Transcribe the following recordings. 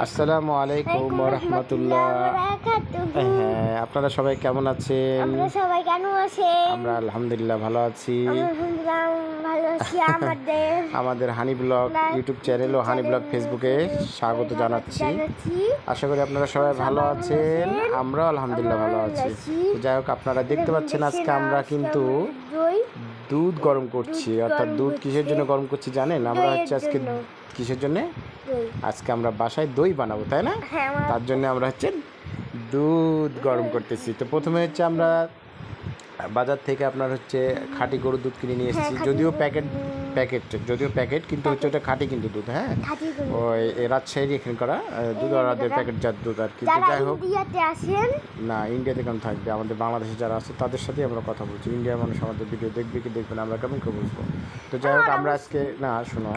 আসসালামু আলাইকুম ওয়া রাহমাতুল্লাহ। হ্যাঁ, আপনারা সবাই কেমন আছেন? আমরা আলহামদুলিল্লাহ ভালো আছি। আমাদের হানি ব্লগ ইউটিউব চ্যানেল ও হানি ব্লগ ফেসবুকে স্বাগত জানাচ্ছি। আশা করি আপনারা সবাই ভালো আছেন। আমরাও আলহামদুলিল্লাহ ভালো আছি। যাই হোক, আপনারা দেখতে পাচ্ছেন আজকে আমরা কিন্তু দুধ গরম করছি। অর্থাৎ দুধ কিসের জন্য গরম করছি জানেন? আমরা হচ্ছে আজকে কিসের জন্য? আজকে আমরা বাসায় দই বানাবো, তাই না? তার জন্য আমরা হচ্ছে দুধ গরম করতেছি। তো প্রথমে হচ্ছে আমরা বাজার থেকে আপনার হচ্ছে খাঁটি গরুর দুধ কিনে নিয়ে এসেছি। যদিও প্যাকেট কিন্তু হচ্ছে ওটা খাঁটি কিন্তু দুধ। হ্যাঁ, ওই রাজশাহীর এখানে করা দুধ, ওদের প্যাকেটজাত দুধ আর কি। যাই হোক, না ইন্ডিয়াতে কেমন থাকবে, আমাদের বাংলাদেশে যারা আছে তাদের সাথেই আমরা কথা বলছি। ইন্ডিয়ার মানুষ আমাদের ভিডিও দেখবে কি দেখবে না আমরা কেমন করে বুঝবো? তো যাই হোক, আমরা আজকে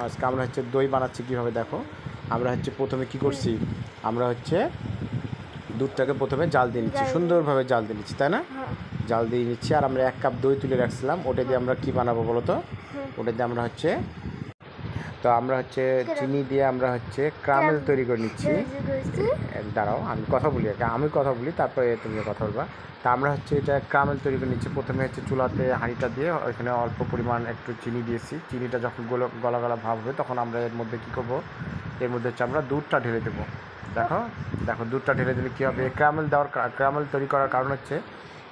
আজকে আমরা হচ্ছে দই বানাচ্ছি। কীভাবে দেখো, আমরা হচ্ছে প্রথমে কি করছি, আমরা হচ্ছে দুধটাকে প্রথমে জাল দিয়ে নিচ্ছি, সুন্দরভাবে জাল দিয়ে নিচ্ছি, তাই না? জাল দিয়ে নিচ্ছি। আর আমরা 1 কাপ দই তুলে রাখছিলাম, ওটা দিয়ে আমরা কি বানাবো বলো তো? ওটা দিয়ে আমরা হচ্ছে চিনি দিয়ে আমরা হচ্ছে ক্যারামেল তৈরি করে নিচ্ছি। দাঁড়াও, আমি কথা বলি তারপরে তুমি কথা বলবা। তা আমরা হচ্ছে এটা ক্যারামেল তৈরি করে নিচ্ছি। প্রথমে হচ্ছে চুলাতে হাঁড়িটা দিয়ে ওইখানে অল্প পরিমাণ একটু চিনি দিয়েছি। চিনিটা যখন গলা গলা ভাব হবে তখন আমরা এর মধ্যে কী করবো, এর মধ্যে হচ্ছে আমরা দুধটা ঢেলে দেবো। দেখো দুধটা ঢেলে দিলে কী হবে, ক্যারামেল তৈরি করার কারণ হচ্ছে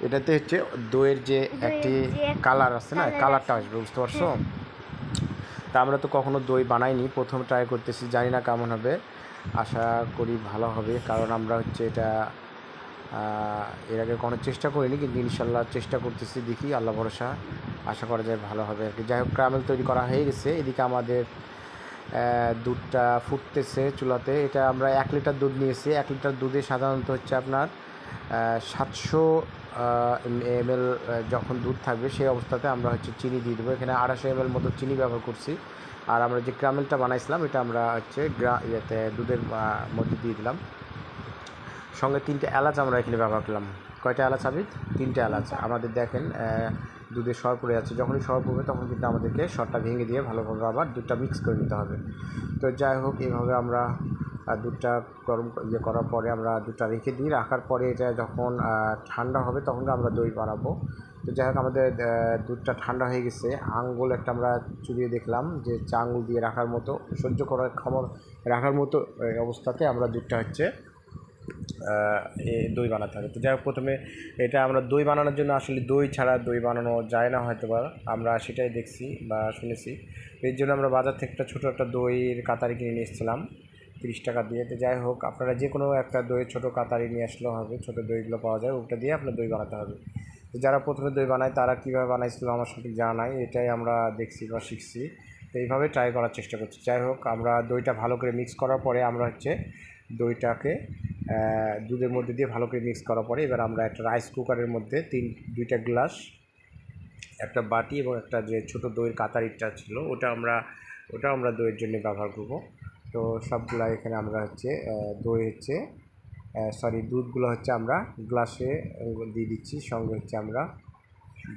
এটাতে হচ্ছে দইয়ের যে একটি কালার আছে না, কালারটা আসবে, বুঝতে পারছো? তা আমরা তো কখনো দই বানাইনি, প্রথম ট্রাই করতেছি, জানি না কেমন হবে। আশা করি ভালো হবে, কারণ আমরা হচ্ছে এটা এর আগে কোনো চেষ্টা করিনি, কিন্তু ইনশাল্লাহ চেষ্টা করতেছি, দেখি, আল্লাহ ভরসা, আশা করা যায় ভালো হবে আর কি। যাই হোক, ক্যারামেল তৈরি করা হয়ে গেছে। এদিকে আমাদের দুধটা ফুটতেছে চুলাতে। এটা আমরা 1 লিটার দুধ নিয়েছি। 1 লিটার দুধে সাধারণত হচ্ছে আপনার 700 ml যখন দুধ থাকবে সেই অবস্থাতে আমরা হচ্ছে চিনি দিয়ে দেবো। এখানে 250 ml মতো চিনি ব্যবহার করছি। আর আমরা যে ক্যারামেলটা বানাইছিলাম এটা আমরা হচ্ছে দুধের মধ্যে দিয়ে দিলাম। সঙ্গে 3টে এলাচ আমরা এখানে ব্যবহার করলাম। কয়টা এলাচ হবে? 3টে এলাচ। আমাদের দেখেন দুধে সর পড়ে যাচ্ছে, যখনই সর পড়বে তখন কিন্তু আমাদেরকে সরটা ভেঙে দিয়ে ভালোভাবে আবার দুধটা মিক্স করে নিতে হবে। তো যাই হোক, এইভাবে আমরা দুধটা গরম করার পরে আমরা দুধটা রেখে দিই। রাখার পরে এটা যখন ঠান্ডা হবে তখন আমরা দই বানাবো। তো যাই হোক, আমাদের দুধটা ঠান্ডা হয়ে গেছে। আঙ্গুল একটা আমরা চুবিয়ে দেখলাম যে আঙ্গুল দিয়ে রাখার মতো, সহ্য করার ক্ষমতা রাখার মতো অবস্থাতে আমরা দুধটা হচ্ছে দই বানাতে হবে। তো যাই হোক, প্রথমে এটা আমরা দই বানানোর জন্য আসলে দই ছাড়া দই বানানো যায় না হয়তো বা, আমরা সেটাই দেখছি বা শুনেছি। এর জন্য আমরা বাজার থেকে ছোটো একটা দইয়ের কাতারি কিনে নিয়ে এসেছিলাম 30 টাকা দিয়ে। তো যাই হোক, আপনারা যে কোনো একটা দইয়ের ছোটো কাতারি নিয়ে আসলেও হবে, ছোটো দইগুলো পাওয়া যায়, ওটা দিয়ে আপনার দই বানাতে হবে। তো যারা প্রথমে দই বানায় তারা কীভাবে বানাইছিল আমার সঠিক জানা নাই, এটাই আমরা দেখছি বা শিখছি। তো এইভাবে ট্রাই করার চেষ্টা করছি। যাই হোক, আমরা দইটা ভালো করে মিক্স করার পরে আমরা হচ্ছে দইটাকে দুধের মধ্যে দিয়ে ভালো করে মিক্স করার পরে এবার আমরা একটা রাইস কুকারের মধ্যে 2টা গ্লাস, একটা বাটি এবং একটা যে ছোটো দইয়ের কাতারিটা ছিল ওটা আমরা দইয়ের জন্য ব্যবহার করব। তো সবগুলা এখানে আমরা হচ্ছে দুধগুলো হচ্ছে আমরা গ্লাসে দিয়ে দিচ্ছি। সঙ্গে হচ্ছে আমরা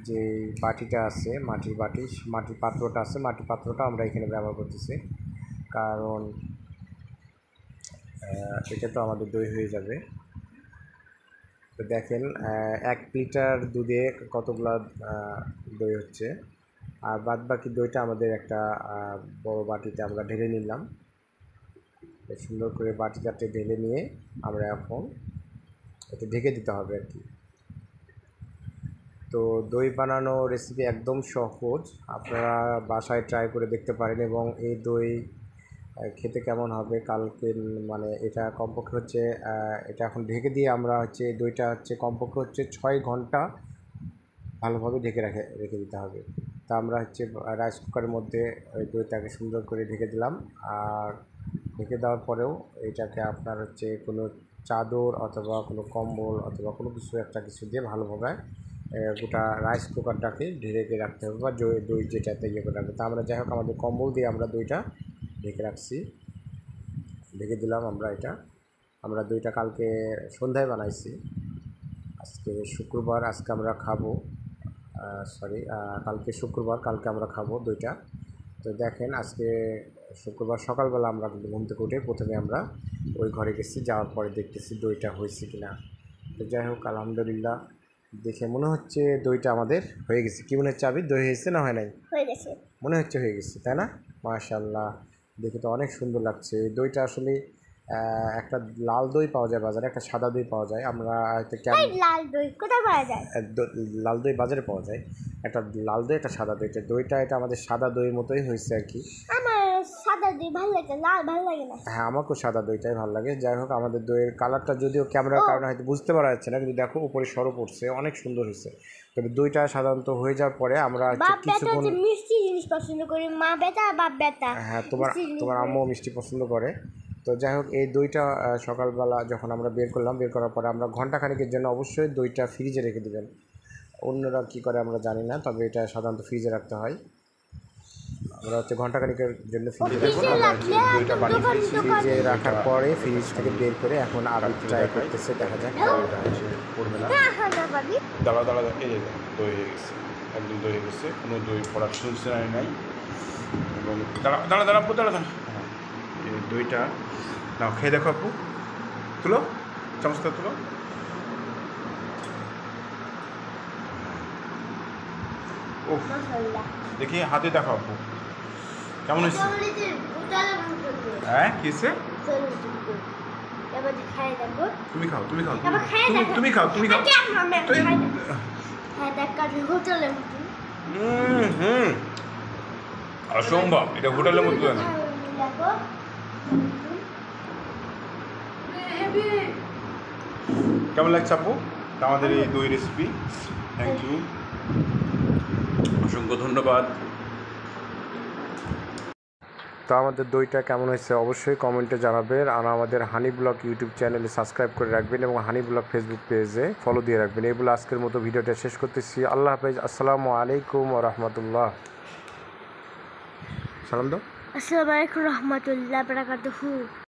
যে বাটিটা আছে, মাটির পাত্রটা আমরা এখানে ব্যবহার করতেছি, কারণ এটা তো আমাদের দই হয়ে যাবে। তো দেখেন 1 লিটার দুধে কতগুলো দই হচ্ছে। আর বাদ বাকি দইটা আমাদের একটা বড় বাটিতে আমরা ঢেলে নিলাম। সুন্দর করে বাটিটাতে ঢেলে নিয়ে আমরা এখন এটা ঢেকে দিতে হবে আর কি। তো দই বানানো রেসিপি একদম সহজ, আপনারা বাসায় ট্রাই করে দেখতে পারেন। এবং এই দই খেতে কেমন হবে কালকে, মানে এটা কমপক্ষে হচ্ছে এটা এখন ঢেকে দিয়ে আমরা হচ্ছে দইটা হচ্ছে কমপক্ষে হচ্ছে 6 ঘন্টা ভালোভাবে রেখে দিতে হবে। তা আমরা হচ্ছে রাইস কুকারের মধ্যে ওই দইটাকে সুন্দর করে ঢেকে দিলাম। আর ঢেকে দেওয়ার পরেও এটাকে আপনার হচ্ছে কোনো চাদর অথবা কোনো কম্বল অথবা কোনো কিছু দিয়ে ভালোভাবে গোটা রাইস কুকারটাকে ঢেকে রাখতে হবে, বা দই যেটাতে করে রাখবে। তা আমরা যাই হোক, আমাদের কম্বল দিয়ে আমরা দইটা ঢেকে রাখছি, ঢেকে দিলাম। আমরা দইটা কালকে সন্ধ্যায় বানাইছি। আজকে শুক্রবার, আজকে আমরা খাবো, কালকে শুক্রবার, কালকে আমরা খাবো দইটা। তো দেখেন, আজকে শুক্রবার সকালবেলা আমরা কিন্তু ঘুম থেকে উঠে প্রথমে আমরা ওই ঘরে গেছি, যাওয়ার পরে দেখতেছি দইটা হয়েছে কি না। তো যাই হোক আলহামদুলিল্লাহ, দেখে মনে হচ্ছে দইটা আমাদের হয়ে গেছে। কি মনে হচ্ছে আবি, দই হয়েছে না হয় নাই? হয়ে গেছে, মনে হচ্ছে হয়ে গেছে, তাই না? মাশাআল্লাহ, দেখে তো অনেক সুন্দর লাগছে। এই দইটা আসলে একটা লাল দই পাওয়া যায় বাজারে, একটা সাদা দই পাওয়া যায়। আমরা হয়তো লাল দই কোথায় পাওয়া যায়? লাল দই বাজারে পাওয়া যায়, একটা লাল দই একটা সাদা দই। দইটা এটা আমাদের সাদা দইয়ের মতোই হয়েছে আর কি। আমার সাদা দই ভালো লাগে, লাল ভালো লাগে না। হ্যাঁ, আমাকেও সাদা দইটাই ভালো লাগে। যাই হোক, আমাদের দইয়ের কালারটা যদিও ক্যামেরার কারণে হয়তো বুঝতে পারা যাচ্ছে না, কিন্তু দেখো উপরে সরো পড়ছে, অনেক সুন্দর হয়েছে। তবে দইটা সাধারণত হয়ে যাওয়ার পরে আমরা কিছুক্ষণ মিষ্টি জিনিস পছন্দ করি, মা বেটা বাপ বেটা। হ্যাঁ, তোমার আম্মু মিষ্টি পছন্দ করে। তো যাই হোক, এই দইটা সকালবেলা যখন আমরা বের করলাম, বের করার পরে আমরা ঘন্টাখানেকের জন্য অবশ্যই দইটা ফ্রিজে রেখে দেবেন। অন্যরা কী করে আমরা জানি না, তবে এটা সাধারণত ফ্রিজে রাখতে হয়। আমরা হচ্ছে ঘন্টাখানেকের জন্য ফ্রিজে ফ্রিজে রাখার পরে ফ্রিজ থেকে বের করে এখন আবার ট্রাই করতেছে, দেখা যাক পড়বে না। দাঁড়া দাঁড়া, এই দই হয়ে গেছে, একদম দই হয়ে গেছে, কোনো দই পড়ার সুযোগ নাই। এবং দাঁড়া দাঁড়া দাঁড়া আপু, দাঁড়া দাঁড়া, এই দইটা নাও, খেয়ে দেখো আপু, তুলো চামচটা তুলো। ও দেখি হাতে দেখো আপু, কেমন হয়েছে? হ্যাঁ, কি হয়েছে? তুমি খাও, তুমি খাও, তুমি খাও, তুমি খাও। অসম্ভব, এটা হোটেলের মতো না। কেমন লাগছে আপু আমাদের এই দই রেসিপি? থ্যাংক ইউ, অসংখ্য ধন্যবাদ। তো আমাদের দইটা কেমন হয়েছে অবশ্যই কমেন্টে জানাবেন, আর আমাদের হানি ব্লগ ইউটিউব চ্যানেলে সাবস্ক্রাইব করে রাখবেন এবং হানি ব্লগ ফেসবুক পেজে ফলো দিয়ে রাখবেন। এই বলে আজকের মতো ভিডিওটা শেষ করতেছি। আল্লাহ হাফেজ, আসসালামু আলাইকুম ওয়া রাহমাতুল্লাহ। সালাম দাও। আসসালামু আলাইকুম রহমতুল্লাহ বারাকাতুহু।